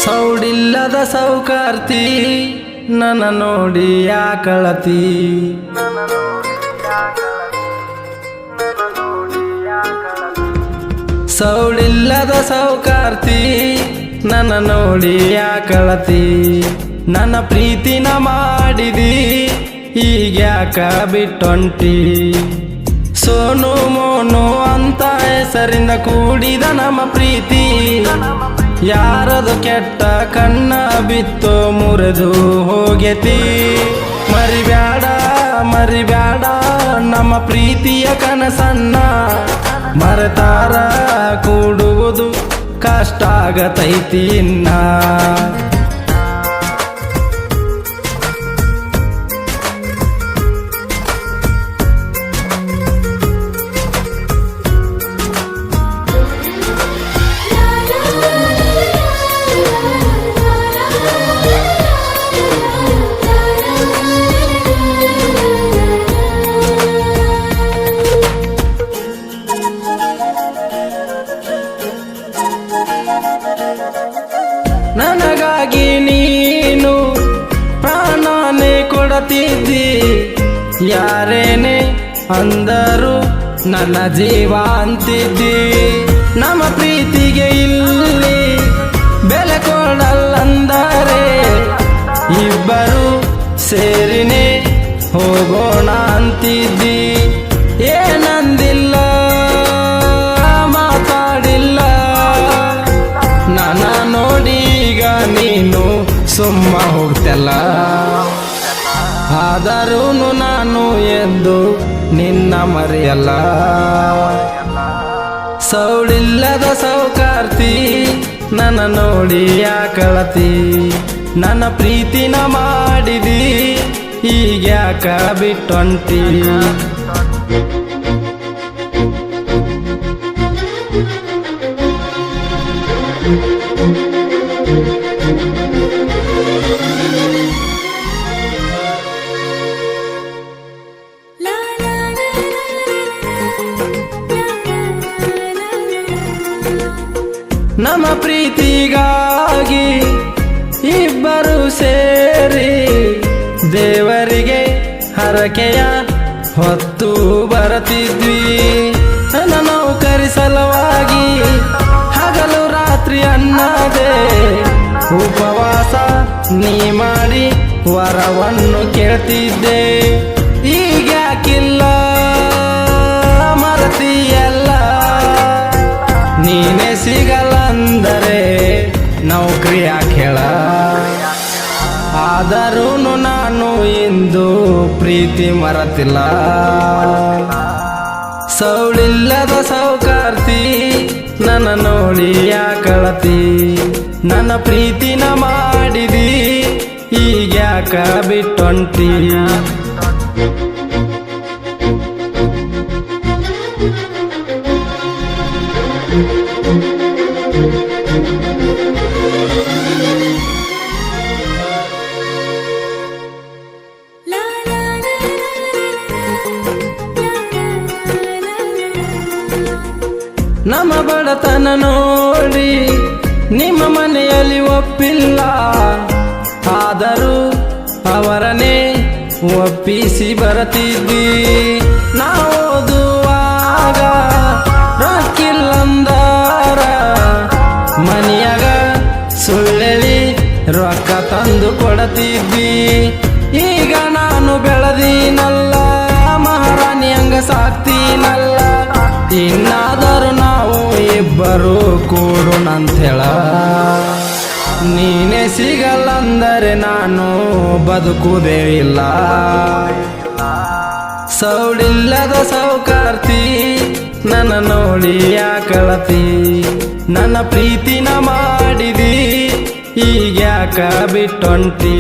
ಸೌಡಿಲ್ಲದ ಸೌಕಾರ್ತಿ ನನ್ನ ನೋಡಿ ಯಾಕಳತಿ ಸೌಡಿಲ್ಲದ ಸೌಕಾರ್ತಿ ನನ್ನ ನೋಡಿ ಯಾಕಳತಿ ನನ್ನ ಪ್ರೀತಿನ ಮಾಡಿದಿ ಈಗ್ಯಾಕ ಬಿಟ್ಟೊಂಟಿ ಸೋನು ಮೋನು ಅಂತ ಹೆಸರಿಂದ ಕೂಡಿದ ನಮ್ಮ ಪ್ರೀತಿ ಯಾರದು ಕೆಟ್ಟ ಕಣ್ಣ ಬಿತ್ತೋ ಮುರಿದು ಹೋಗೆತಿ ಮರಿಬ್ಯಾಡ ಮರಿಬ್ಯಾಡ ನಮ್ಮ ಪ್ರೀತಿಯ ಕನಸನ್ನ ಮರೆತಾರ ಕೂಡುವುದು ಕಷ್ಟ ಆಗತೈತಿ ಇನ್ನ ನನಗಾಗಿ ನೀನು ಪ್ರಾಣನೇ ಕೊಡುತ್ತಿದ್ದಿ ಯಾರೇನೆ ಅಂದರು ನನ್ನ ಜೀವ ಅಂತಿದ್ದಿ ನಮ್ಮ ಪ್ರೀತಿಗೆ ಇಲ್ಲಿ ಬೆಲೆ ಕೊಡಲ್ಲಂದರೆ ಇಬ್ಬರು ಸೇರಿನೇ ಹೋಗೋಣ ಅಂತಿದ್ದಿ ಏನಂದಿಲ್ಲ ಮಾತಾಡಿಲ್ಲ ನನ್ನ ನೋಡಿ ಈಗ ನೀನು ಸುಮ್ಮ ಹೋಗ್ತಲ್ಲ ಆದರೂ ನಾನು ಎಂದು ನಿನ್ನ ಮರೆಯಲ್ಲ ಸೌಳಿಲ್ಲದ ಸೌಕಾರ್ತಿ ನನ್ನ ನೋಡಿ ಯಾಕಳತಿ ನನ್ನ ಪ್ರೀತಿನ ಮಾಡಿದಿ ಈಗ್ಯಾಕ ಬಿಟ್ಟೊಂಟಿ ನಮ್ಮ ಪ್ರೀತಿಗಾಗಿ ಇಬ್ಬರು ಸೇರಿ ದೇವರಿಗೆ ಹರಕೆಯ ಹೊತ್ತು ಬರುತ್ತಿದ್ವಿ ನನ್ನ ನೌಕರಿ ಸಲುವಾಗಿ ಹಗಲು ರಾತ್ರಿ ಅನ್ನದೇ ಉಪವಾಸ ನೀ ಮಾಡಿ ವರವನ್ನು ಕೇಳ್ತಿದ್ದೆ ಈಗ್ಯಾಕಿಲ್ಲ ಮರತಿಯಲ್ಲ ನೀನೇ ಸಿಗಲ್ಲ ಅಂದರೆ ನೌಕರಿ ಯಾಕೇಳ ಆದರೂ ನಾನು ಇಂದು ಪ್ರೀತಿ ಮರತಿಲ್ಲ ಸೌಳಿಲ್ಲದ ಸೌಕಾರ್ತಿ ನನ್ನ ನೋಡಿ ಯಾಕಳತಿ ನನ್ನ ಪ್ರೀತಿನ ಮಾಡಿದಿ ಈಗ್ಯಾಕ ಬಿಟ್ಟೊಂಟಿ ನಮ್ಮ ಬಡತನ ನೋಡಿ ನಿಮ್ಮ ಮನೆಯಲ್ಲಿ ಒಪ್ಪಿಲ್ಲ ಆದರೂ ಅವರನ್ನೇ ಒಪ್ಪಿಸಿ ಬರತಿದ್ವಿ ನಾವು ಓದುವಾಗ ರೊಕ್ಕಿಲ್ಲಂದಾರ ಮನೆಯಾಗ ಸುಳ್ಳೆಳಿ ರೊಕ್ಕ ತಂದು ಕೊಡತಿದ್ವಿ ಈಗ ನಾನು ಬೆಳೆದಿನಲ್ಲ ಮಹಾರಾಣಿ ಹಂಗ ಸಾಕ್ತೀನಲ್ಲ ಇನ್ನಾದರೂ ನಾವು ಇಬ್ಬರು ಕೂಡೋಣಂತೇಳ ನೀನೇ ಸಿಗಲ್ಲಂದರೆ ನಾನು ಬದುಕುವುದೇ ಇಲ್ಲ ಸೌಳಿಲ್ಲದ ಸೌಕಾರ್ತಿ ನನ್ನ ನೋಡಿ ಯಾಕಳತಿ ನನ್ನ ಪ್ರೀತಿನ ಮಾಡಿದಿ ಈಗ್ಯಾಕ ಬಿಟ್ಟೊಂಟಿ